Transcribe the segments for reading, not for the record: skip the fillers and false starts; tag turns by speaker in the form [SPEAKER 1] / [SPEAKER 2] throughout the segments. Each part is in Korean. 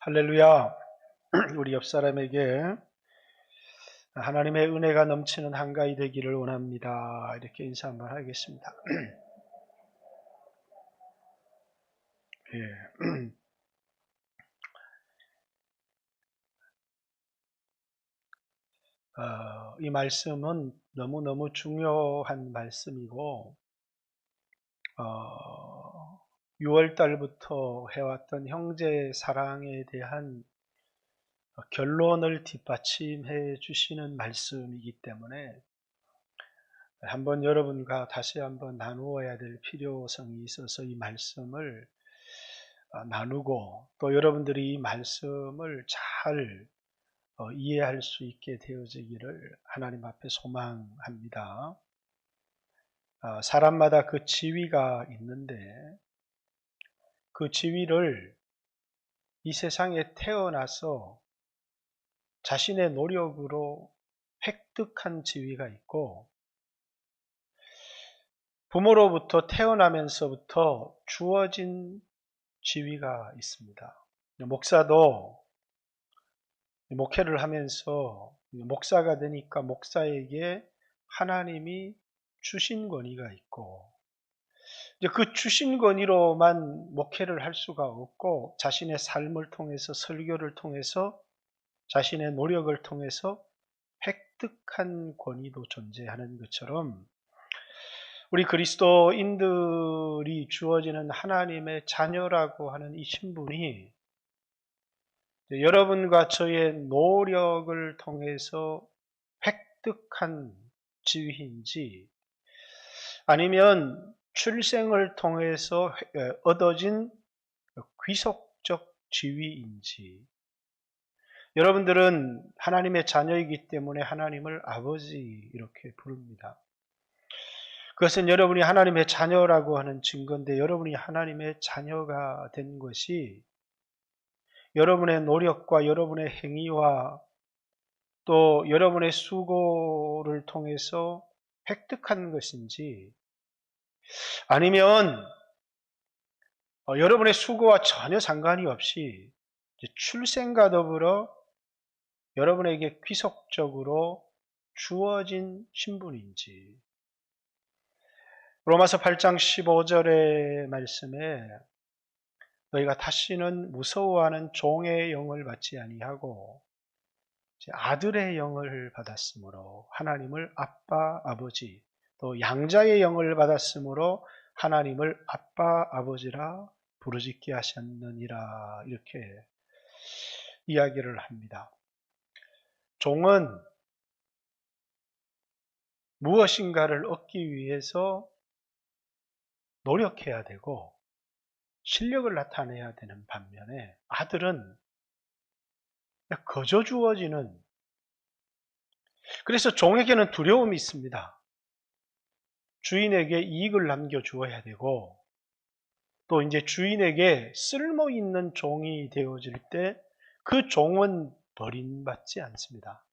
[SPEAKER 1] 할렐루야. 우리 옆 사람에게 하나님의 은혜가 넘치는 한가위 되기를 원합니다. 이렇게 인사 한번 하겠습니다. 예. 이 말씀은 너무너무 중요한 말씀이고 6월 달부터 해왔던 형제 사랑에 대한 결론을 뒷받침해 주시는 말씀이기 때문에 한번 여러분과 다시 한번 나누어야 될 필요성이 있어서 이 말씀을 나누고 또 여러분들이 이 말씀을 잘 이해할 수 있게 되어지기를 하나님 앞에 소망합니다. 사람마다 그 지위가 있는데 그 지위를 이 세상에 태어나서 자신의 노력으로 획득한 지위가 있고 부모로부터 태어나면서부터 주어진 지위가 있습니다. 목사도 목회를 하면서 목사가 되니까 목사에게 하나님이 주신 권위가 있고 이제 그 주신 권위로만 목회를 할 수가 없고 자신의 삶을 통해서 설교를 통해서 자신의 노력을 통해서 획득한 권위도 존재하는 것처럼 우리 그리스도인들이 주어지는 하나님의 자녀라고 하는 이 신분이 여러분과 저의 노력을 통해서 획득한 지위인지 아니면 출생을 통해서 얻어진 귀속적 지위인지 여러분들은 하나님의 자녀이기 때문에 하나님을 아버지 이렇게 부릅니다. 그것은 여러분이 하나님의 자녀라고 하는 증거인데 여러분이 하나님의 자녀가 된 것이 여러분의 노력과 여러분의 행위와 또 여러분의 수고를 통해서 획득한 것인지 아니면 여러분의 수고와 전혀 상관이 없이 출생과 더불어 여러분에게 귀속적으로 주어진 신분인지 로마서 8장 15절의 말씀에 너희가 다시는 무서워하는 종의 영을 받지 아니하고 아들의 영을 받았으므로 하나님을 아빠 아버지 또 양자의 영을 받았으므로 하나님을 아빠 아버지라 부르짖게 하셨느니라 이렇게 이야기를 합니다. 종은 무엇인가를 얻기 위해서 노력해야 되고 실력을 나타내야 되는 반면에 아들은 거저 주어지는 그래서 종에게는 두려움이 있습니다. 주인에게 이익을 남겨주어야 되고 또 이제 주인에게 쓸모 있는 종이 되어질 때 그 종은 버림받지 않습니다.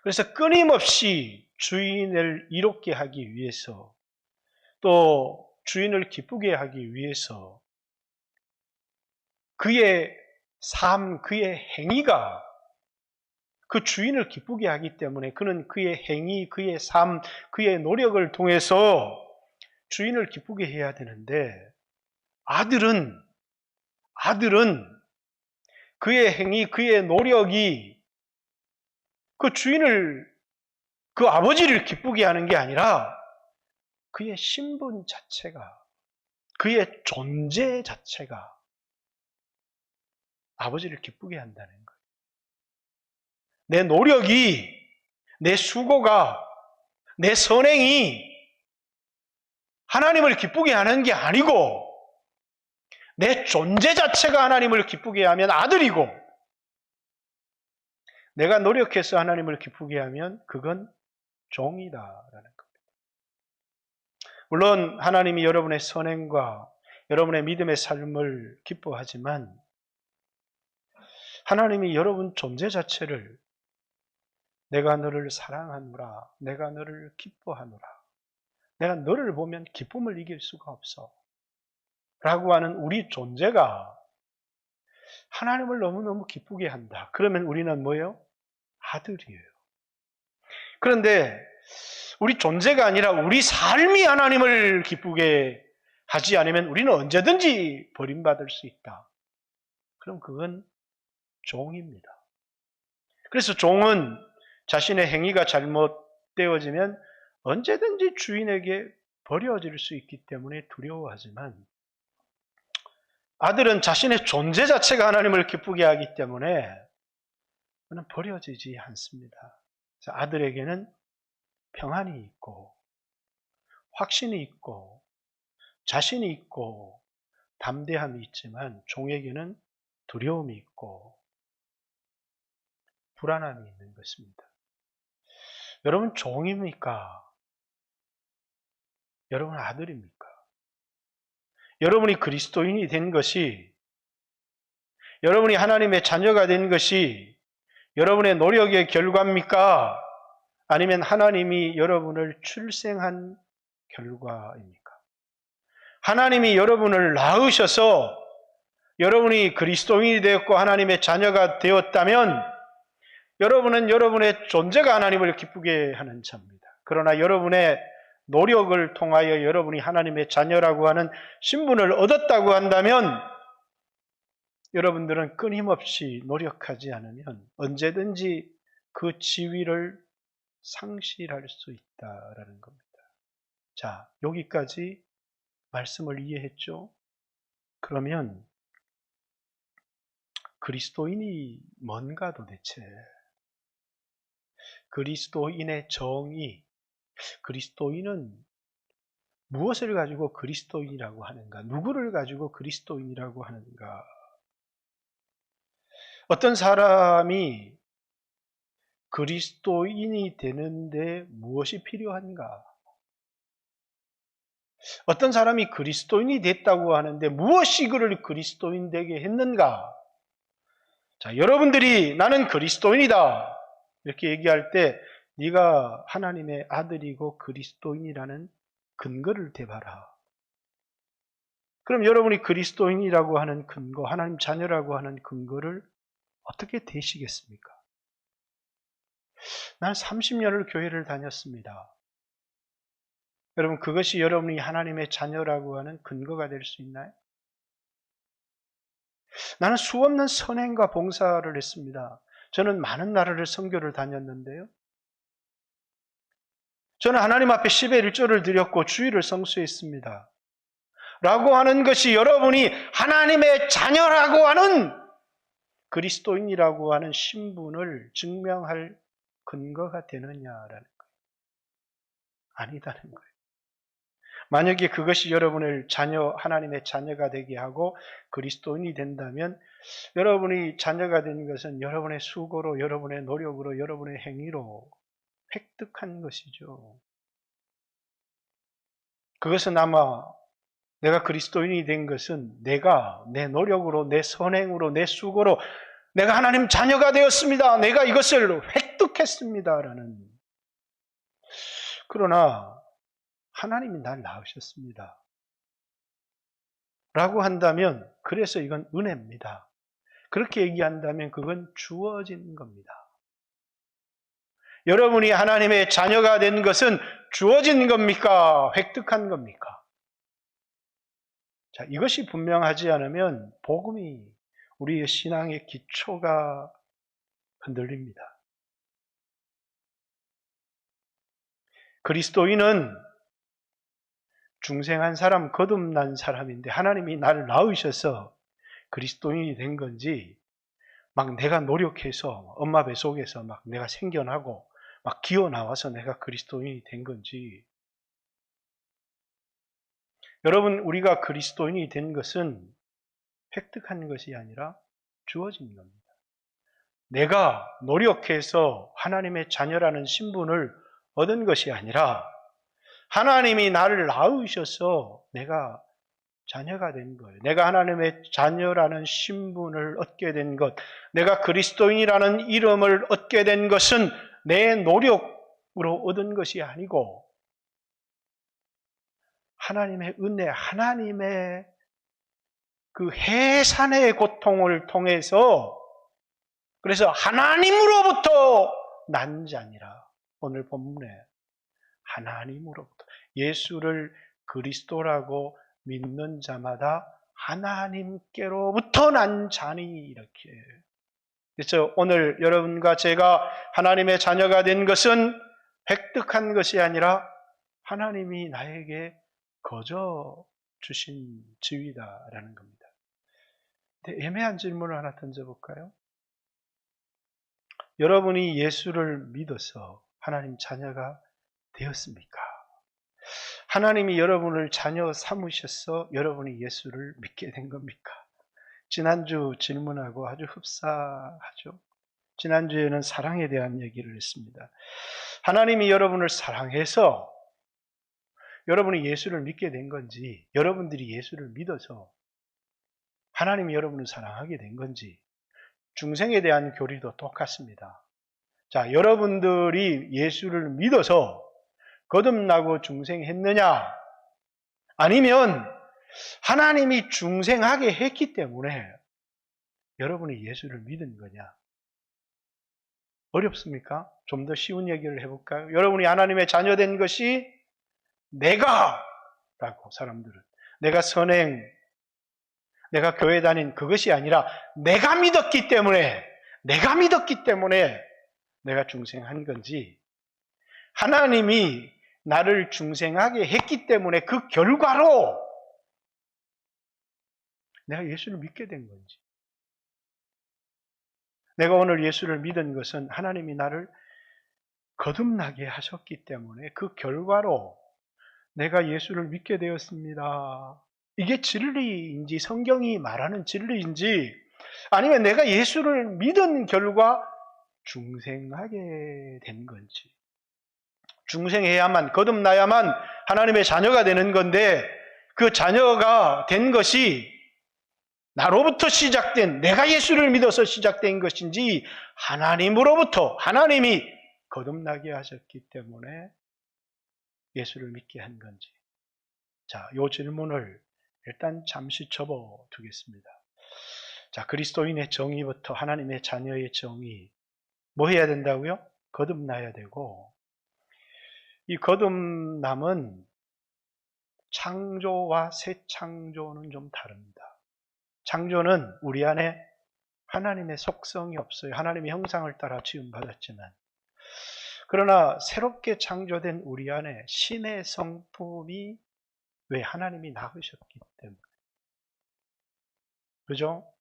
[SPEAKER 1] 그래서 끊임없이 주인을 이롭게 하기 위해서 또 주인을 기쁘게 하기 위해서 그의 삶, 그의 행위가 그 주인을 기쁘게 하기 때문에 그는 그의 행위, 그의 삶, 그의 노력을 통해서 주인을 기쁘게 해야 되는데 아들은 그의 행위, 그의 노력이 그 주인을, 그 아버지를 기쁘게 하는 게 아니라 그의 신분 자체가, 그의 존재 자체가 아버지를 기쁘게 한다는 거예요. 내 노력이, 내 수고가, 내 선행이 하나님을 기쁘게 하는 게 아니고 내 존재 자체가 하나님을 기쁘게 하면 아들이고 내가 노력해서 하나님을 기쁘게 하면 그건 종이다라는 겁니다. 물론 하나님이 여러분의 선행과 여러분의 믿음의 삶을 기뻐하지만 하나님이 여러분 존재 자체를 내가 너를 사랑하노라, 내가 너를 기뻐하노라, 내가 너를 보면 기쁨을 이길 수가 없어 라고 하는 우리 존재가 하나님을 너무너무 기쁘게 한다. 그러면 우리는 뭐예요? 아들이에요. 그런데 우리 존재가 아니라 우리 삶이 하나님을 기쁘게 하지 않으면 우리는 언제든지 버림받을 수 있다. 그럼 그건 종입니다. 그래서 종은 자신의 행위가 잘못되어지면 언제든지 주인에게 버려질 수 있기 때문에 두려워하지만, 아들은 자신의 존재 자체가 하나님을 기쁘게 하기 때문에 그는 버려지지 않습니다. 아들에게는 평안이 있고 확신이 있고 자신이 있고 담대함이 있지만, 종에게는 두려움이 있고 불안함이 있는 것입니다. 여러분, 종입니까? 여러분, 아들입니까? 여러분이 그리스도인이 된 것이, 여러분이 하나님의 자녀가 된 것이 여러분의 노력의 결과입니까? 아니면 하나님이 여러분을 출생한 결과입니까? 하나님이 여러분을 낳으셔서 여러분이 그리스도인이 되었고 하나님의 자녀가 되었다면 여러분은 여러분의 존재가 하나님을 기쁘게 하는 자입니다. 그러나 여러분의 노력을 통하여 여러분이 하나님의 자녀라고 하는 신분을 얻었다고 한다면, 여러분들은 끊임없이 노력하지 않으면 언제든지 그 지위를 상실할 수 있다라는 겁니다. 자, 여기까지 말씀을 이해했죠? 그러면 그리스도인이 뭔가 도대체? 그리스도인의 정의, 그리스도인은 무엇을 가지고 그리스도인이라고 하는가? 누구를 가지고 그리스도인이라고 하는가? 어떤 사람이 그리스도인이 되는데 무엇이 필요한가? 어떤 사람이 그리스도인이 됐다고 하는데 무엇이 그를 그리스도인 되게 했는가? 자, 여러분들이 나는 그리스도인이다 이렇게 얘기할 때 네가 하나님의 아들이고 그리스도인이라는 근거를 대봐라. 그럼 여러분이 그리스도인이라고 하는 근거, 하나님 자녀라고 하는 근거를 어떻게 대시겠습니까? 난 30년을 교회를 다녔습니다. 여러분, 그것이 여러분이 하나님의 자녀라고 하는 근거가 될 수 있나요? 나는 수없는 선행과 봉사를 했습니다. 저는 많은 나라를 선교를 다녔는데요. 저는 하나님 앞에 10의 1조를 드렸고 주일을 성수했습니다. 라고 하는 것이 여러분이 하나님의 자녀라고 하는 그리스도인이라고 하는 신분을 증명할 근거가 되느냐라는 거예요. 아니다는 거예요. 만약에 그것이 여러분을 하나님의 자녀가 되게 하고 그리스도인이 된다면, 여러분이 자녀가 된 것은 여러분의 수고로, 여러분의 노력으로, 여러분의 행위로 획득한 것이죠. 그것은 아마 내가 그리스도인이 된 것은 내가 내 노력으로, 내 선행으로, 내 수고로 내가 하나님 자녀가 되었습니다. 내가 이것을 획득했습니다라는. 그러나 하나님이 날 낳으셨습니다. 라고 한다면, 그래서 이건 은혜입니다. 그렇게 얘기한다면 그건 주어진 겁니다. 여러분이 하나님의 자녀가 된 것은 주어진 겁니까? 획득한 겁니까? 자, 이것이 분명하지 않으면 복음이, 우리의 신앙의 기초가 흔들립니다. 그리스도인은 중생한 사람, 거듭난 사람인데 하나님이 나를 낳으셔서 그리스도인이 된 건지, 막 내가 노력해서 엄마 뱃속에서 막 내가 생겨나고 막 기어 나와서 내가 그리스도인이 된 건지. 여러분, 우리가 그리스도인이 된 것은 획득한 것이 아니라 주어진 겁니다. 내가 노력해서 하나님의 자녀라는 신분을 얻은 것이 아니라 하나님이 나를 낳으셔서 내가 자녀가 된 거예요. 내가 하나님의 자녀라는 신분을 얻게 된 것, 내가 그리스도인이라는 이름을 얻게 된 것은 내 노력으로 얻은 것이 아니고 하나님의 은혜, 하나님의 그 해산의 고통을 통해서 그래서 하나님으로부터 난 자니라. 오늘 본문에 하나님으로부터 예수를 그리스도라고 믿는 자마다 하나님께로부터 난 자니 이렇게. 그래서 오늘 여러분과 제가 하나님의 자녀가 된 것은 획득한 것이 아니라 하나님이 나에게 거저 주신 지위다라는 겁니다. 근데 애매한 질문을 하나 던져볼까요? 여러분이 예수를 믿어서 하나님 자녀가 되었습니까? 하나님이 여러분을 자녀 삼으셔서 여러분이 예수를 믿게 된 겁니까? 지난주 질문하고 아주 흡사하죠. 지난주에는 사랑에 대한 얘기를 했습니다. 하나님이 여러분을 사랑해서 여러분이 예수를 믿게 된 건지, 여러분들이 예수를 믿어서 하나님이 여러분을 사랑하게 된 건지, 중생에 대한 교리도 똑같습니다. 자, 여러분들이 예수를 믿어서 거듭나고 중생했느냐? 아니면 하나님이 중생하게 했기 때문에 여러분이 예수를 믿은 거냐? 어렵습니까? 좀 더 쉬운 얘기를 해볼까요? 여러분이 하나님의 자녀된 것이 라고 사람들은 내가 선행, 내가 교회 다닌 그것이 아니라 내가 믿었기 때문에 내가 중생한 건지, 하나님이 나를 중생하게 했기 때문에 그 결과로 내가 예수를 믿게 된 건지. 내가 오늘 예수를 믿은 것은 하나님이 나를 거듭나게 하셨기 때문에 그 결과로 내가 예수를 믿게 되었습니다. 이게 진리인지, 성경이 말하는 진리인지, 아니면 내가 예수를 믿은 결과 중생하게 된 건지. 중생해야만, 거듭나야만 하나님의 자녀가 되는 건데, 그 자녀가 된 것이 나로부터 시작된, 내가 예수를 믿어서 시작된 것인지, 하나님으로부터, 하나님이 거듭나게 하셨기 때문에 예수를 믿게 한 건지. 자, 이 질문을 일단 잠시 접어두겠습니다. 자, 그리스도인의 정의부터 하나님의 자녀의 정의. 뭐 해야 된다고요? 거듭나야 되고, 이 거듭남은 창조와 새 창조는 좀 다릅니다. 창조는 우리 안에 하나님의 속성이 없어요. 하나님의 형상을 따라 지음받았지만, 그러나 새롭게 창조된 우리 안에 신의 성품이, 왜? 하나님이 낳으셨기 때문에. 그죠?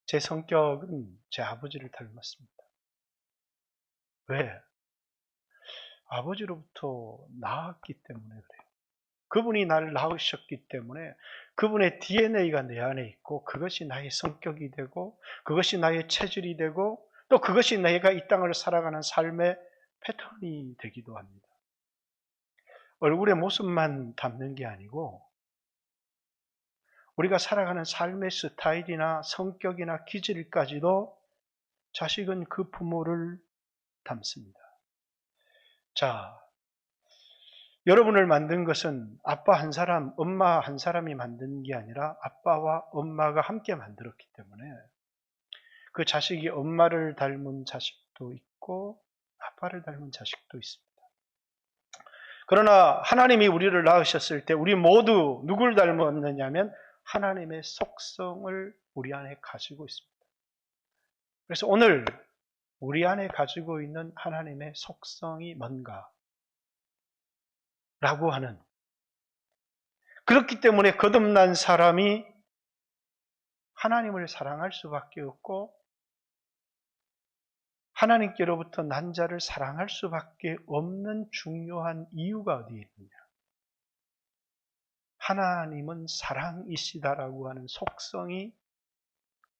[SPEAKER 1] 제 성격은 제 아버지를 닮았습니다. 왜? 아버지로부터 낳았기 때문에 그래요. 그분이 나를 낳으셨기 때문에 그분의 DNA가 내 안에 있고, 그것이 나의 성격이 되고, 그것이 나의 체질이 되고, 또 그것이 내가 이 땅을 살아가는 삶의 패턴이 되기도 합니다. 얼굴의 모습만 담는 게 아니고 우리가 살아가는 삶의 스타일이나 성격이나 기질까지도 자식은 그 부모를 닮습니다. 자, 여러분을 만든 것은 아빠 한 사람, 엄마 한 사람이 만든 게 아니라 아빠와 엄마가 함께 만들었기 때문에 그 자식이 엄마를 닮은 자식도 있고 아빠를 닮은 자식도 있습니다. 그러나 하나님이 우리를 낳으셨을 때 우리 모두 누굴 닮았느냐면 하나님의 속성을 우리 안에 가지고 있습니다. 그래서 오늘 우리 안에 가지고 있는 하나님의 속성이 뭔가? 라고 하는, 그렇기 때문에 거듭난 사람이 하나님을 사랑할 수밖에 없고 하나님께로부터 난 자를 사랑할 수밖에 없는 중요한 이유가 어디에 있느냐? 하나님은 사랑이시다라고 하는 속성이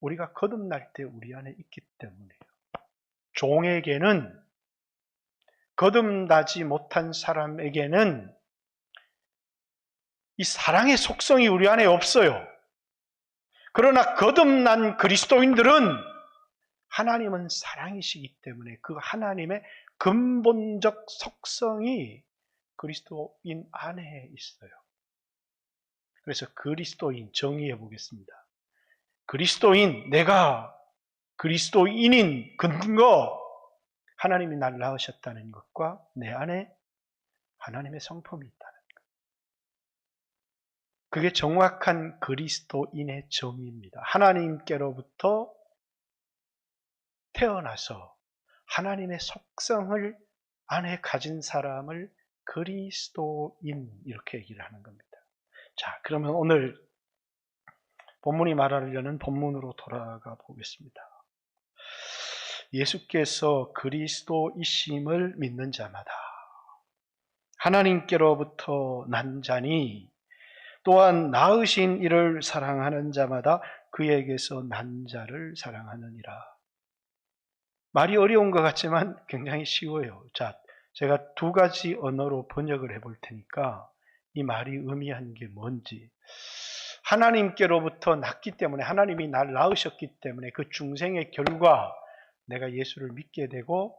[SPEAKER 1] 우리가 거듭날 때 우리 안에 있기 때문이에요. 종에게는, 거듭나지 못한 사람에게는 이 사랑의 속성이 우리 안에 없어요. 그러나 거듭난 그리스도인들은 하나님은 사랑이시기 때문에 그 하나님의 근본적 속성이 그리스도인 안에 있어요. 그래서 그리스도인 정의해 보겠습니다. 그리스도인, 내가 그리스도인인 근거, 하나님이 나를 낳으셨다는 것과 내 안에 하나님의 성품이 있다는 것. 그게 정확한 그리스도인의 정의입니다. 하나님께로부터 태어나서 하나님의 속성을 안에 가진 사람을 그리스도인, 이렇게 얘기를 하는 겁니다. 자, 그러면 오늘 본문이 말하려는 본문으로 돌아가 보겠습니다. 예수께서 그리스도이심을 믿는 자마다 하나님께로부터 난 자니 또한 낳으신 이를 사랑하는 자마다 그에게서 난 자를 사랑하느니라. 말이 어려운 것 같지만 굉장히 쉬워요. 자, 제가 두 가지 언어로 번역을 해볼 테니까 이 말이 의미하는 게 뭔지. 하나님께로부터 났기 때문에, 하나님이 날 낳으셨기 때문에 그 중생의 결과, 내가 예수를 믿게 되고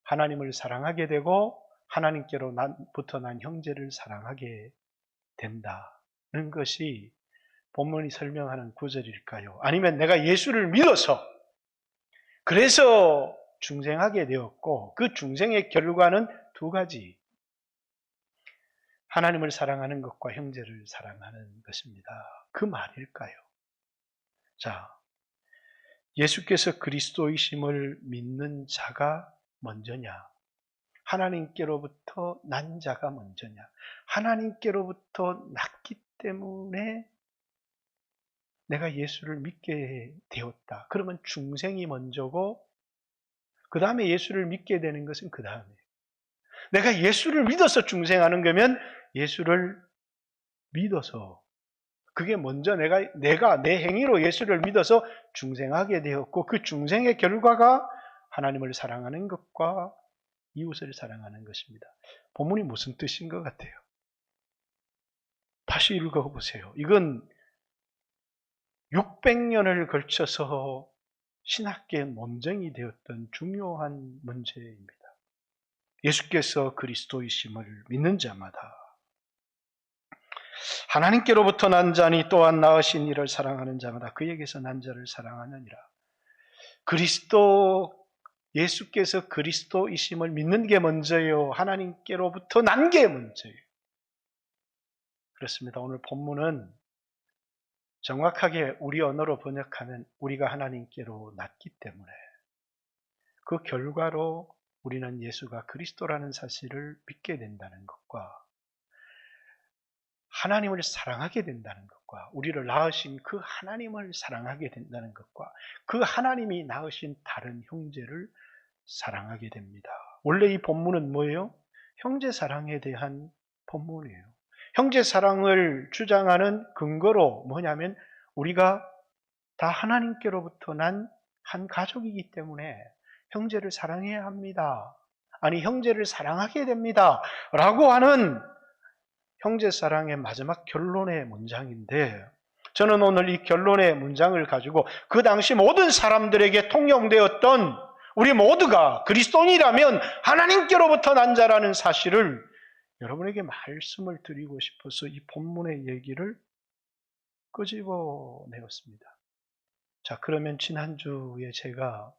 [SPEAKER 1] 하나님을 사랑하게 되고 하나님께로부터 난 형제를 사랑하게 된다는 것이 본문이 설명하는 구절일까요? 아니면 내가 예수를 믿어서 그래서 중생하게 되었고 그 중생의 결과는 두 가지, 하나님을 사랑하는 것과 형제를 사랑하는 것입니다. 그 말일까요? 자, 예수께서 그리스도이심을 믿는 자가 먼저냐, 하나님께로부터 난 자가 먼저냐? 하나님께로부터 났기 때문에 내가 예수를 믿게 되었다. 그러면 중생이 먼저고 그 다음에 예수를 믿게 되는 것은 그 다음에. 내가 예수를 믿어서 중생하는 거면 예수를 믿어서, 그게 먼저 내가 내 행위로 예수를 믿어서 중생하게 되었고 그 중생의 결과가 하나님을 사랑하는 것과 이웃을 사랑하는 것입니다. 본문이 무슨 뜻인 것 같아요? 다시 읽어보세요. 이건 600년을 걸쳐서 신학계의 논쟁이 되었던 중요한 문제입니다. 예수께서 그리스도이심을 믿는 자마다 하나님께로부터 난 자니 또한 낳으신 이를 사랑하는 자마다 그에게서 난 자를 사랑하느니라. 예수께서 그리스도이심을 믿는 게 먼저예요? 하나님께로부터 난 게 먼저예요? 그렇습니다. 오늘 본문은 정확하게 우리 언어로 번역하면 우리가 하나님께로 났기 때문에 그 결과로 우리는 예수가 그리스도라는 사실을 믿게 된다는 것과 하나님을 사랑하게 된다는 것과 우리를 낳으신 그 하나님을 사랑하게 된다는 것과 그 하나님이 낳으신 다른 형제를 사랑하게 됩니다. 원래 이 본문은 뭐예요? 형제 사랑에 대한 본문이에요. 형제 사랑을 주장하는 근거로 뭐냐면 우리가 다 하나님께로부터 난 한 가족이기 때문에 형제를 사랑해야 합니다. 아니, 형제를 사랑하게 됩니다. 라고 하는 형제 사랑의 마지막 결론의 문장인데, 저는 오늘 이 결론의 문장을 가지고 그 당시 모든 사람들에게 통용되었던 우리 모두가 그리스도인이라면 하나님께로부터 난 자라는 사실을 여러분에게 말씀을 드리고 싶어서 이 본문의 얘기를 끄집어내었습니다. 자, 그러면 지난주에 제가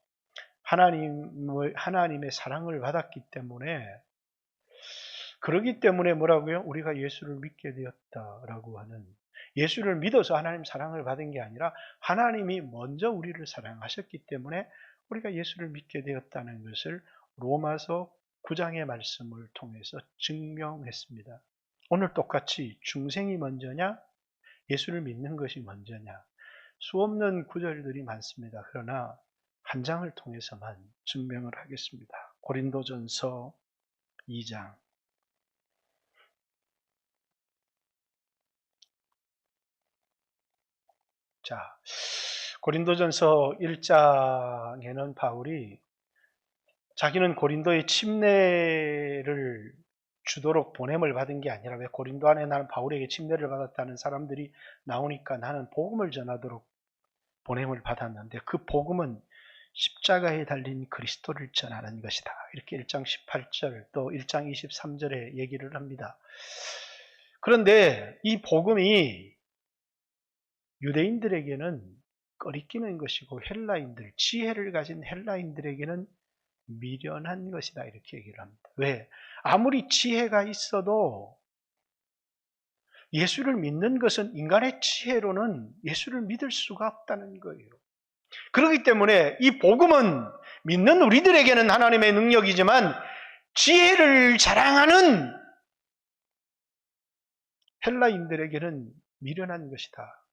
[SPEAKER 1] 하나님의 사랑을 받았기 때문에, 그러기 때문에 뭐라고요? 우리가 예수를 믿게 되었다라고 하는, 예수를 믿어서 하나님 사랑을 받은 게 아니라 하나님이 먼저 우리를 사랑하셨기 때문에 우리가 예수를 믿게 되었다는 것을 로마서 9장의 말씀을 통해서 증명했습니다. 오늘 똑같이 중생이 먼저냐, 예수를 믿는 것이 먼저냐, 수없는 구절들이 많습니다. 그러나 한 장을 통해서만 증명을 하겠습니다. 고린도전서 2장. 자, 고린도전서 1장에는 바울이 자기는 고린도의 침례를 주도록 보냄을 받은 게 아니라, 왜 고린도 안에 나는 바울에게 침례를 받았다는 사람들이 나오니까 나는 복음을 전하도록 보냄을 받았는데, 그 복음은 십자가에 달린 그리스도를 전하는 것이다. 이렇게 1장 18절 또 1장 23절에 얘기를 합니다. 그런데 이 복음이 유대인들에게는 꺼리끼는 것이고 헬라인들, 지혜를 가진 헬라인들에게는 미련한 것이다 이렇게 얘기를 합니다. 왜? 아무리 지혜가 있어도 예수를 믿는 것은 인간의 지혜로는 예수를 믿을 수가 없다는 거예요. 그렇기 때문에 이 복음은 믿는 우리들에게는 하나님의 능력이지만 지혜를 자랑하는 헬라인들에게는 미련한 것이다.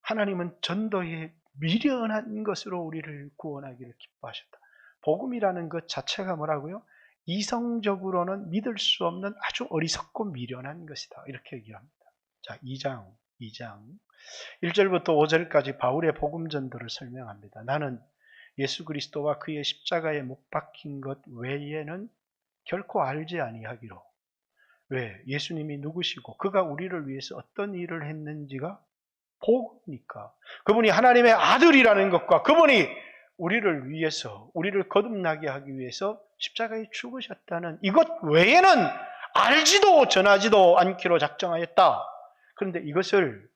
[SPEAKER 1] 하나님은 전도에 미련한 것으로 우리를 구원하기를 기뻐하셨다. 복음이라는 것 자체가 뭐라고요? 이성적으로는 믿을 수 없는 아주 어리석고 미련한 것이다. 이렇게 얘기합니다. 자, 2장 1절부터 5절까지 바울의 복음 전도를 설명합니다. 나는 예수 그리스도와 그의 십자가에 못 박힌 것 외에는 결코 알지 아니하기로. 왜? 예수님이 누구시고 그가 우리를 위해서 어떤 일을 했는지가 복음이니까. 그분이 하나님의 아들이라는 것과 그분이 우리를 위해서, 우리를 거듭나게 하기 위해서 십자가에 죽으셨다는 이것 외에는 알지도 전하지도 않기로 작정하였다. 그런데 이것을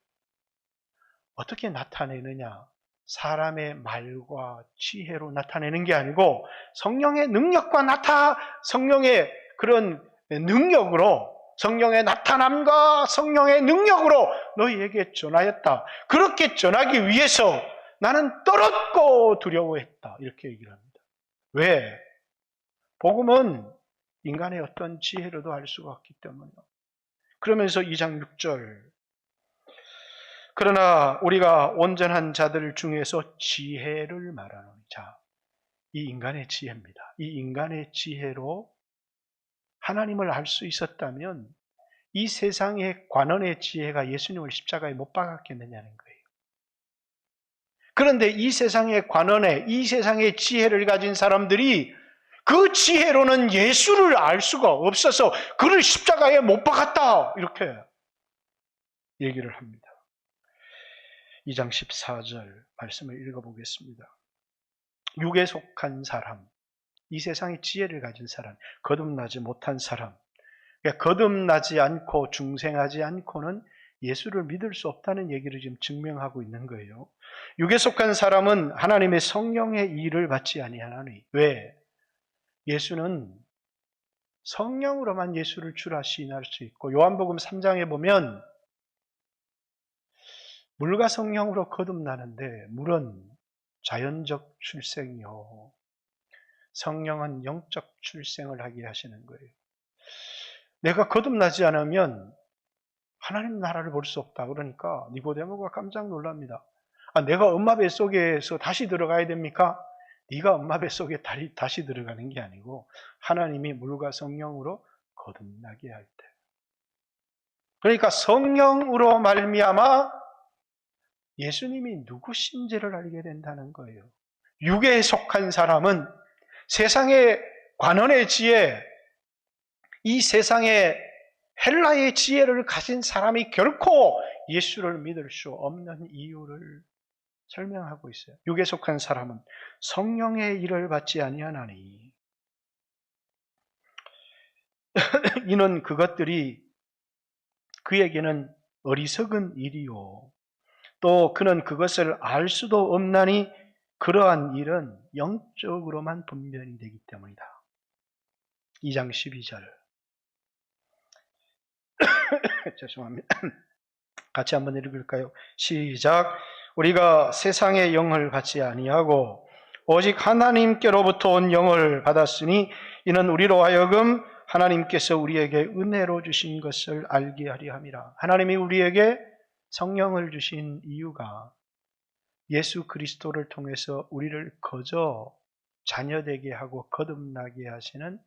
[SPEAKER 1] 어떻게 나타내느냐? 사람의 말과 지혜로 나타내는 게 아니고 성령의 능력과 성령의 그런 능력으로, 성령의 나타남과 성령의 능력으로 너희에게 전하였다. 그렇게 전하기 위해서 나는 떨었고 두려워했다. 이렇게 얘기를 합니다. 왜? 복음은 인간의 어떤 지혜로도 알 수가 없기 때문이요. 그러면서 2장 6절, 그러나 우리가 온전한 자들 중에서 지혜를 말하노니. 자, 이 인간의 지혜입니다. 이 인간의 지혜로 하나님을 알 수 있었다면 이 세상의 관원의 지혜가 예수님을 십자가에 못 박았겠느냐는 거예요. 그런데 이 세상의 관원의, 이 세상의 지혜를 가진 사람들이 그 지혜로는 예수를 알 수가 없어서 그를 십자가에 못 박았다. 이렇게 얘기를 합니다. 2장 14절 말씀을 읽어보겠습니다. 육에 속한 사람, 이 세상의 지혜를 가진 사람, 거듭나지 못한 사람, 그러니까 거듭나지 않고 중생하지 않고는 예수를 믿을 수 없다는 얘기를 지금 증명하고 있는 거예요. 육에 속한 사람은 하나님의 성령의 일을 받지 아니하나니. 왜? 예수는 성령으로만 예수를 주라 시인할 수 있고, 요한복음 3장에 보면 물과 성령으로 거듭나는데 물은 자연적 출생이요, 성령은 영적 출생을 하게 하시는 거예요. 내가 거듭나지 않으면 하나님 나라를 볼 수 없다. 그러니까 니고데모가 깜짝 놀랍니다. 내가 엄마 뱃속에서 다시 들어가야 됩니까? 네가 엄마 뱃속에 다시 들어가는 게 아니고 하나님이 물과 성령으로 거듭나게 할 때. 그러니까 성령으로 말미암아 예수님이 누구신지를 알게 된다는 거예요. 육에 속한 사람은 세상의 관원의 지혜, 이 세상의 헬라의 지혜를 가진 사람이 결코 예수를 믿을 수 없는 이유를 설명하고 있어요. 육에 속한 사람은 성령의 일을 받지 아니하나니 이는 그것들이 그에게는 어리석은 일이요, 또 그는 그것을 알 수도 없나니 그러한 일은 영적으로만 분별이 되기 때문이다. 2장 12절 죄송합니다. 같이 한번 읽을까요? 시작. 우리가 세상의 영을 받지 아니하고 오직 하나님께로부터 온 영을 받았으니 이는 우리로 하여금 하나님께서 우리에게 은혜로 주신 것을 알게 하려 함이라. 하나님이 우리에게 성령을 주신 이유가 예수 그리스도를 통해서 우리를 거저 자녀되게 하고 거듭나게 하시는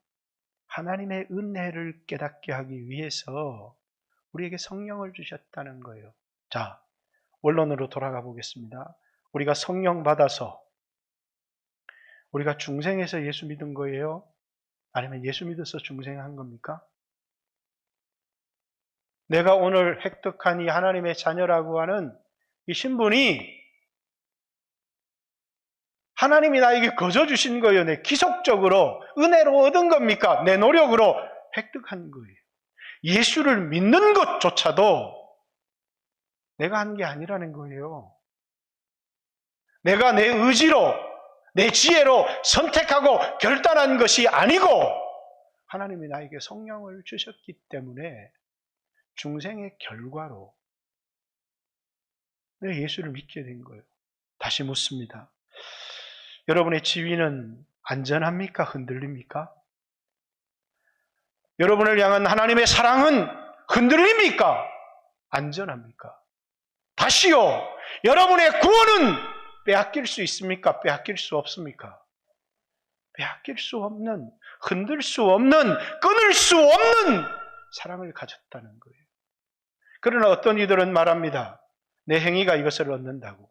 [SPEAKER 1] 하나님의 은혜를 깨닫게 하기 위해서 우리에게 성령을 주셨다는 거예요. 자, 원론으로 돌아가 보겠습니다. 우리가 성령 받아서 우리가 중생해서 예수 믿은 거예요? 아니면 예수 믿어서 중생한 겁니까? 내가 오늘 획득한 이 하나님의 자녀라고 하는 이 신분이 하나님이 나에게 거저 주신 거예요? 내 기속적으로 은혜로 얻은 겁니까? 내 노력으로 획득한 거예요. 예수를 믿는 것조차도 내가 한 게 아니라는 거예요. 내가 내 의지로, 내 지혜로 선택하고 결단한 것이 아니고 하나님이 나에게 성령을 주셨기 때문에 중생의 결과로 내가 예수를 믿게 된 거예요. 다시 묻습니다. 여러분의 지위는 안전합니까? 흔들립니까? 여러분을 향한 하나님의 사랑은 흔들립니까? 안전합니까? 다시요. 여러분의 구원은 빼앗길 수 있습니까? 빼앗길 수 없습니까? 빼앗길 수 없는, 흔들 수 없는, 끊을 수 없는 사랑을 가졌다는 거예요. 그러나 어떤 이들은 말합니다. 내 행위가 이것을 얻는다고.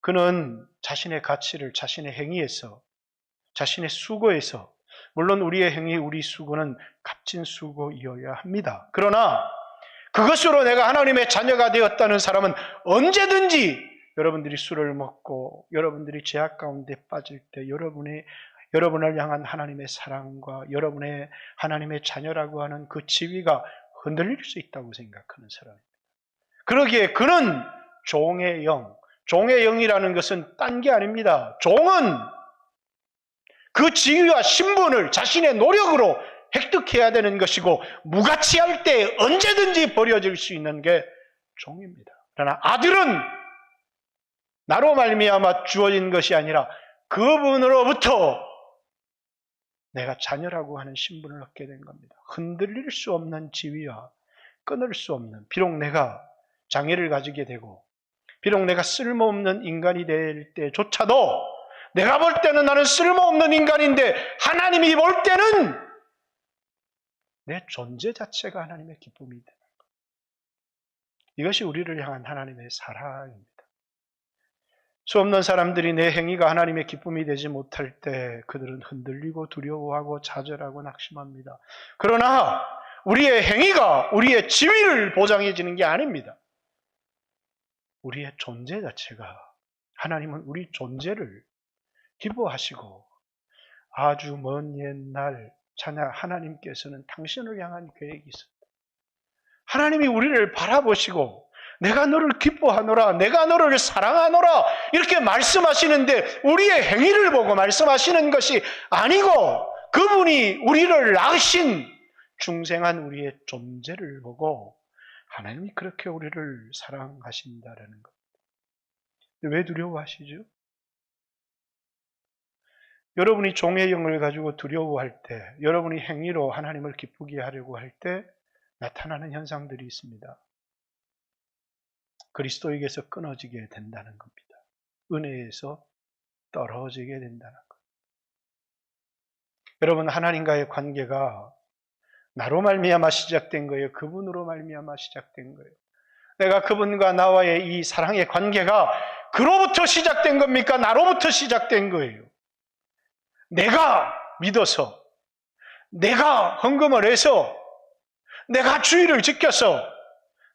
[SPEAKER 1] 그는 자신의 가치를 자신의 행위에서, 자신의 수고에서, 물론 우리의 행위, 우리 수고는 값진 수고이어야 합니다. 그러나 그것으로 내가 하나님의 자녀가 되었다는 사람은 언제든지 여러분들이 술을 먹고 여러분들이 죄악 가운데 빠질 때 여러분을 향한 하나님의 사랑과 여러분의 하나님의 자녀라고 하는 그 지위가 흔들릴 수 있다고 생각하는 사람입니다. 그러기에 그는 종의 영, 종의 영이라는 것은 딴 게 아닙니다. 종은 그 지위와 신분을 자신의 노력으로 획득해야 되는 것이고 무가치할 때 언제든지 버려질 수 있는 게 종입니다. 그러나 아들은 나로 말미암아 주어진 것이 아니라 그분으로부터 내가 자녀라고 하는 신분을 얻게 된 겁니다. 흔들릴 수 없는 지위와 끊을 수 없는, 비록 내가 장애를 가지게 되고 비록 내가 쓸모없는 인간이 될 때조차도 내가 볼 때는 나는 쓸모없는 인간인데 하나님이 볼 때는 내 존재 자체가 하나님의 기쁨이 되는 것. 이것이 우리를 향한 하나님의 사랑입니다. 수없는 사람들이 내 행위가 하나님의 기쁨이 되지 못할 때 그들은 흔들리고 두려워하고 좌절하고 낙심합니다. 그러나 우리의 행위가 우리의 지위를 보장해 주는 게 아닙니다. 우리의 존재 자체가, 하나님은 우리 존재를 기뻐하시고 아주 먼 옛날 자녀 하나님께서는 당신을 향한 계획이 있습니다. 하나님이 우리를 바라보시고 내가 너를 기뻐하노라, 내가 너를 사랑하노라 이렇게 말씀하시는데 우리의 행위를 보고 말씀하시는 것이 아니고 그분이 우리를 낳으신 중생한 우리의 존재를 보고 하나님이 그렇게 우리를 사랑하신다라는 것. 왜 두려워하시죠? 여러분이 종의 영을 가지고 두려워할 때, 여러분이 행위로 하나님을 기쁘게 하려고 할 때 나타나는 현상들이 있습니다. 그리스도에게서 끊어지게 된다는 겁니다. 은혜에서 떨어지게 된다는 것. 여러분, 하나님과의 관계가 나로 말미암아 시작된 거예요? 그분으로 말미암아 시작된 거예요? 내가 그분과 나와의 이 사랑의 관계가 그로부터 시작된 겁니까? 나로부터 시작된 거예요? 내가 믿어서, 내가 헌금을 해서, 내가 주의를 지켜서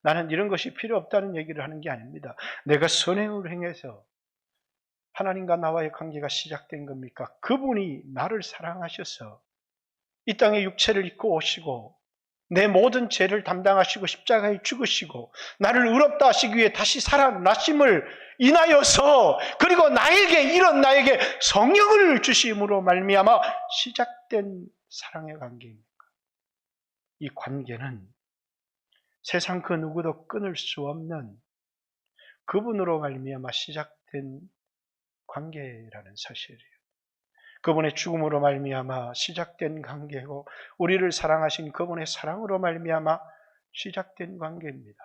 [SPEAKER 1] 나는 이런 것이 필요 없다는 얘기를 하는 게 아닙니다. 내가 선행을 행해서 하나님과 나와의 관계가 시작된 겁니까? 그분이 나를 사랑하셔서 이 땅에 육체를 입고 오시고 내 모든 죄를 담당하시고 십자가에 죽으시고 나를 의롭다 하시기 위해 다시 살아나심을 인하여서 그리고 이런 나에게 성령을 주심으로 말미암아 시작된 사랑의 관계입니다. 이 관계는 세상 그 누구도 끊을 수 없는 그분으로 말미암아 시작된 관계라는 사실이에요. 그분의 죽음으로 말미암아 시작된 관계고 우리를 사랑하신 그분의 사랑으로 말미암아 시작된 관계입니다.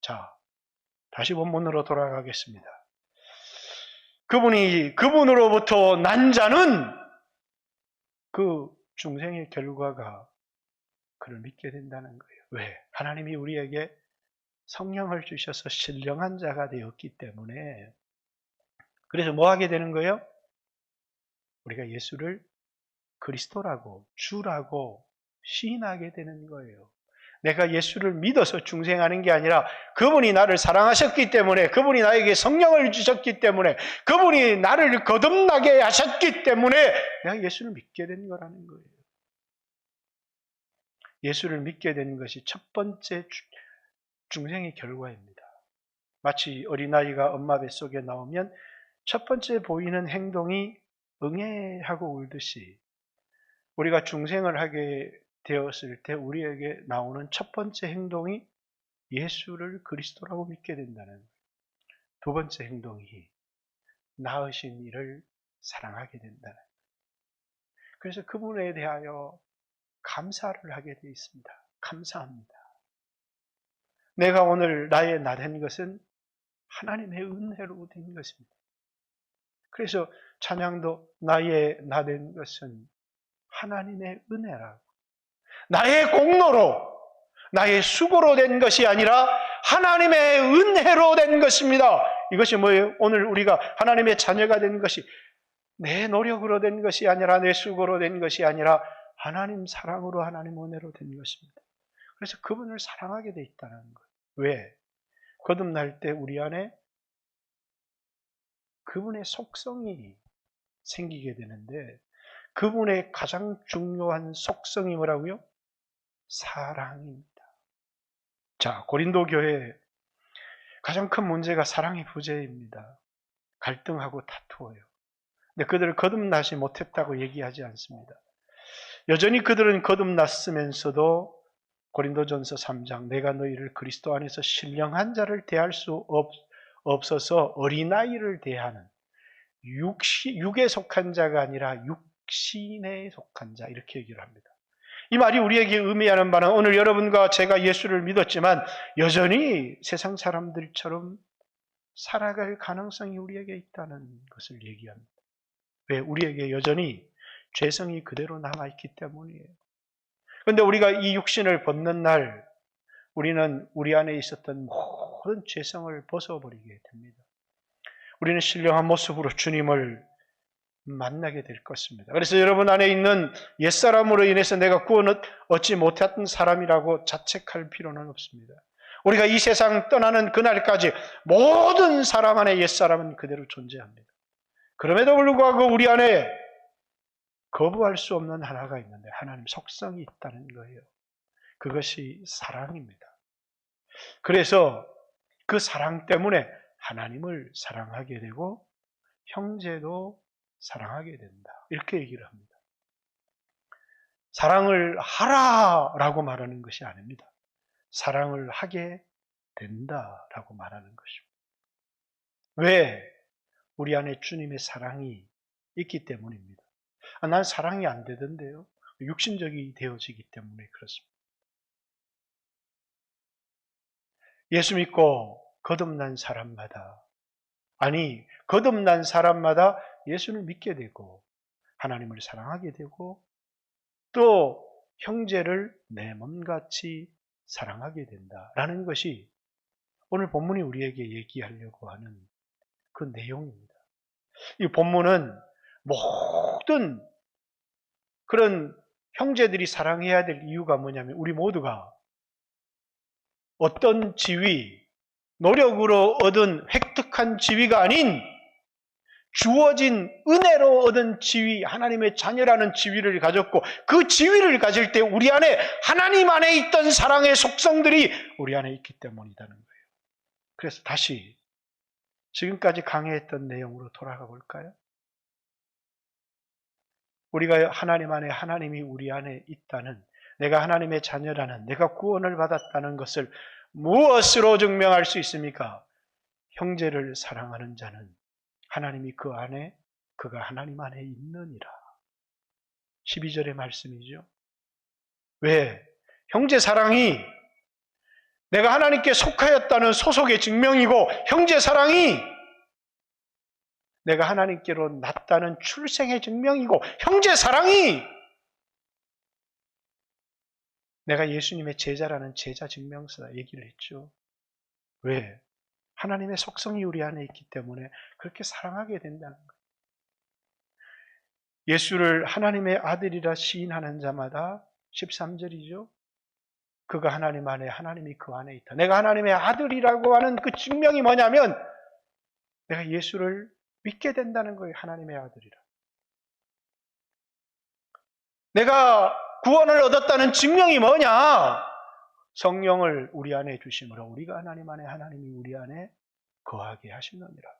[SPEAKER 1] 자, 다시 본문으로 돌아가겠습니다. 그분으로부터 난 자는 그 중생의 결과가 그를 믿게 된다는 거예요. 왜? 하나님이 우리에게 성령을 주셔서 신령한 자가 되었기 때문에. 그래서 뭐 하게 되는 거예요? 우리가 예수를 그리스도라고 주라고 시인하게 되는 거예요. 내가 예수를 믿어서 중생하는 게 아니라 그분이 나를 사랑하셨기 때문에, 그분이 나에게 성령을 주셨기 때문에, 그분이 나를 거듭나게 하셨기 때문에 내가 예수를 믿게 된 거라는 거예요. 예수를 믿게 된 것이 첫 번째 중생의 결과입니다. 마치 어린아이가 엄마 뱃속에 나오면 첫 번째 보이는 행동이 응애하고 울듯이 우리가 중생을 하게 되었을 때 우리에게 나오는 첫 번째 행동이 예수를 그리스도라고 믿게 된다는 거예요. 두 번째 행동이 낳으신 이를 사랑하게 된다는 거예요. 그래서 그분에 대하여 감사를 하게 되어 있습니다. 감사합니다. 내가 오늘 나의 나 된 것은 하나님의 은혜로 된 것입니다. 그래서 찬양도 나의 나 된 것은 하나님의 은혜라고. 나의 공로로, 나의 수고로 된 것이 아니라 하나님의 은혜로 된 것입니다. 이것이 뭐예요? 오늘 우리가 하나님의 자녀가 된 것이 내 노력으로 된 것이 아니라 내 수고로 된 것이 아니라 하나님 사랑으로 하나님 은혜로 된 것입니다. 그래서 그분을 사랑하게 돼 있다는 거예요. 왜? 거듭날 때 우리 안에 그분의 속성이 생기게 되는데 그분의 가장 중요한 속성이 뭐라고요? 사랑입니다. 자, 고린도 교회의 가장 큰 문제가 사랑의 부재입니다. 갈등하고 다투어요. 근데 그들을 거듭나지 못했다고 얘기하지 않습니다. 여전히 그들은 거듭났으면서도 고린도전서 3장 내가 너희를 그리스도 안에서 신령한 자를 대할 수 없어서 어린아이를 대하는 육에 속한 자가 아니라 육신에 속한 자 이렇게 얘기를 합니다. 이 말이 우리에게 의미하는 바는 오늘 여러분과 제가 예수를 믿었지만 여전히 세상 사람들처럼 살아갈 가능성이 우리에게 있다는 것을 얘기합니다. 왜? 우리에게 여전히 죄성이 그대로 남아있기 때문이에요. 그런데 우리가 이 육신을 벗는 날 우리는 우리 안에 있었던 모든 죄성을 벗어버리게 됩니다. 우리는 신령한 모습으로 주님을 만나게 될 것입니다. 그래서 여러분 안에 있는 옛사람으로 인해서 내가 구원 얻지 못했던 사람이라고 자책할 필요는 없습니다. 우리가 이 세상 떠나는 그날까지 모든 사람 안에 옛사람은 그대로 존재합니다. 그럼에도 불구하고 우리 안에 거부할 수 없는 하나가 있는데 하나님 속성이 있다는 거예요. 그것이 사랑입니다. 그래서 그 사랑 때문에 하나님을 사랑하게 되고 형제도 사랑하게 된다. 이렇게 얘기를 합니다. 사랑을 하라라고 말하는 것이 아닙니다. 사랑을 하게 된다라고 말하는 것입니다. 왜? 우리 안에 주님의 사랑이 있기 때문입니다. 난 사랑이 안 되던데요. 육신적이 되어지기 때문에 그렇습니다. 예수 믿고 거듭난 사람마다 거듭난 사람마다 예수를 믿게 되고 하나님을 사랑하게 되고 또 형제를 내 몸같이 사랑하게 된다라는 것이 오늘 본문이 우리에게 얘기하려고 하는 그 내용입니다. 이 본문은 모든 그런 형제들이 사랑해야 될 이유가 뭐냐면 우리 모두가 어떤 지위, 노력으로 얻은 획득한 지위가 아닌 주어진 은혜로 얻은 지위, 하나님의 자녀라는 지위를 가졌고 그 지위를 가질 때 우리 안에 하나님 안에 있던 사랑의 속성들이 우리 안에 있기 때문이라는 거예요. 그래서 다시 지금까지 강의했던 내용으로 돌아가 볼까요? 우리가 하나님 안에 하나님이 우리 안에 있다는 내가 하나님의 자녀라는 내가 구원을 받았다는 것을 무엇으로 증명할 수 있습니까? 형제를 사랑하는 자는 하나님이 그 안에 그가 하나님 안에 있느니라. 12절의 말씀이죠. 왜? 형제 사랑이 내가 하나님께 속하였다는 소속의 증명이고 형제 사랑이 내가 하나님께로 났다는 출생의 증명이고 형제 사랑이 내가 예수님의 제자라는 제자 증명서다 얘기를 했죠. 왜? 하나님의 속성이 우리 안에 있기 때문에 그렇게 사랑하게 된다는 거예요. 예수를 하나님의 아들이라 시인하는 자마다 13절이죠. 그가 하나님 안에 하나님이 그 안에 있다. 내가 하나님의 아들이라고 하는 그 증명이 뭐냐면 내가 예수를 믿게 된다는 거예요. 하나님의 아들이라. 내가 구원을 얻었다는 증명이 뭐냐? 성령을 우리 안에 주심으로 우리가 하나님 안에 하나님이 우리 안에 거하게 하시느니라.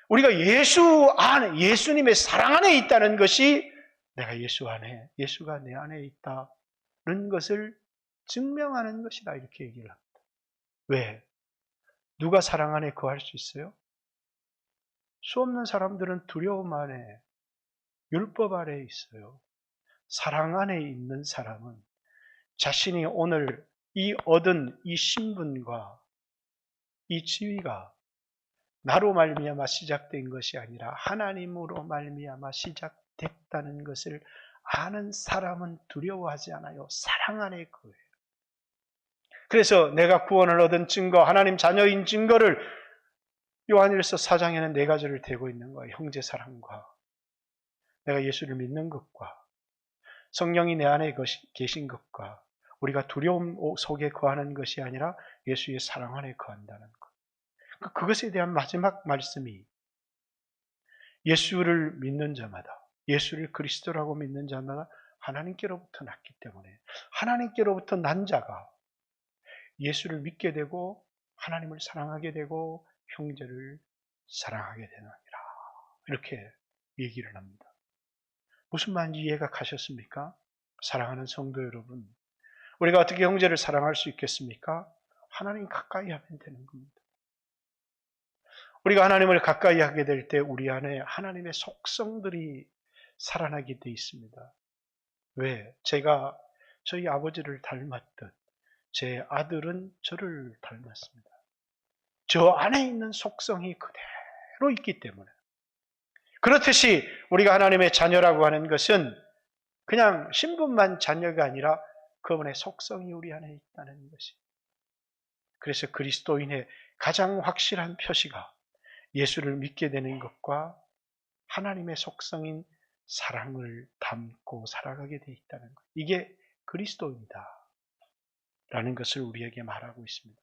[SPEAKER 1] 우리가 예수 안에, 예수님의 사랑 안에 있다는 것이 내가 예수 안에, 예수가 내 안에 있다는 것을 증명하는 것이다. 이렇게 얘기를 합니다. 왜? 누가 사랑 안에 거할 수 있어요? 수 없는 사람들은 두려움 안에, 율법 아래에 있어요. 사랑 안에 있는 사람은 자신이 오늘 이 얻은 이 신분과 이 지위가 나로 말미암아 시작된 것이 아니라 하나님으로 말미암아 시작됐다는 것을 아는 사람은 두려워하지 않아요. 사랑 안에 거해요. 그래서 내가 구원을 얻은 증거, 하나님 자녀인 증거를 요한일서 4장에는 네 가지를 대고 있는 거예요. 형제 사랑과 내가 예수를 믿는 것과 성령이 내 안에 계신 것과 우리가 두려움 속에 거하는 것이 아니라 예수의 사랑 안에 거한다는 것. 그것에 대한 마지막 말씀이 예수를 믿는 자마다, 예수를 그리스도라고 믿는 자마다 하나님께로부터 났기 때문에 하나님께로부터 난 자가 예수를 믿게 되고 하나님을 사랑하게 되고 형제를 사랑하게 되느니라. 이렇게 얘기를 합니다. 무슨 말인지 이해가 가셨습니까? 사랑하는 성도 여러분, 우리가 어떻게 형제를 사랑할 수 있겠습니까? 하나님 가까이 하면 되는 겁니다. 우리가 하나님을 가까이 하게 될 때 우리 안에 하나님의 속성들이 살아나게 돼 있습니다. 왜? 제가 저희 아버지를 닮았듯 제 아들은 저를 닮았습니다. 저 안에 있는 속성이 그대로 있기 때문에. 그렇듯이 우리가 하나님의 자녀라고 하는 것은 그냥 신분만 자녀가 아니라 그분의 속성이 우리 안에 있다는 것이. 그래서 그리스도인의 가장 확실한 표시가 예수를 믿게 되는 것과 하나님의 속성인 사랑을 담고 살아가게 돼 있다는 것. 이게 그리스도입니다. 라는 것을 우리에게 말하고 있습니다.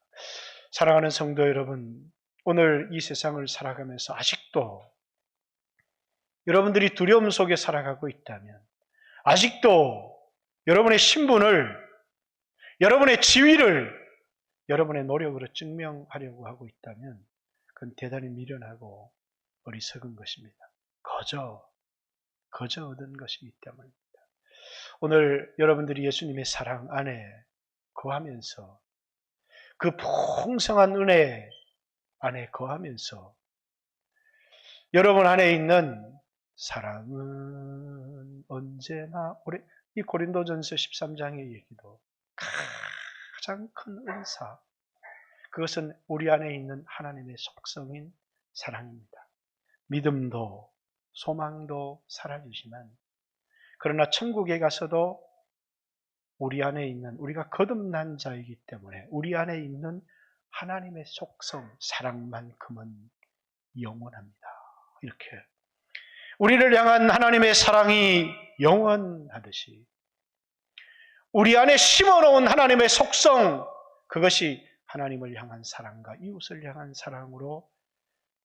[SPEAKER 1] 사랑하는 성도 여러분, 오늘 이 세상을 살아가면서 아직도 여러분들이 두려움 속에 살아가고 있다면, 아직도 여러분의 신분을, 여러분의 지위를 여러분의 노력으로 증명하려고 하고 있다면 그건 대단히 미련하고 어리석은 것입니다. 거저 얻은 것이기 때문입니다. 오늘 여러분들이 예수님의 사랑 안에 거하면서 그 풍성한 은혜 안에 거하면서 여러분 안에 있는 사랑은 언제나 오래, 이 고린도전서 13장의 얘기도 가장 큰 은사, 그것은 우리 안에 있는 하나님의 속성인 사랑입니다. 믿음도 소망도 사라지지만 그러나 천국에 가서도 우리 안에 있는, 우리가 거듭난 자이기 때문에 우리 안에 있는 하나님의 속성, 사랑만큼은 영원합니다. 이렇게 우리를 향한 하나님의 사랑이 영원하듯이 우리 안에 심어놓은 하나님의 속성, 그것이 하나님을 향한 사랑과 이웃을 향한 사랑으로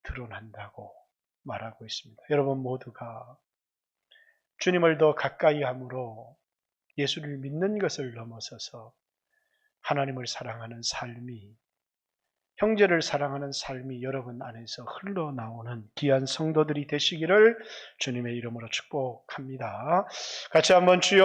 [SPEAKER 1] 드러난다고 말하고 있습니다. 여러분 모두가 주님을 더 가까이 함으로 예수를 믿는 것을 넘어서서 하나님을 사랑하는 삶이, 형제를 사랑하는 삶이 여러분 안에서 흘러나오는 귀한 성도들이 되시기를 주님의 이름으로 축복합니다. 같이 한번 주여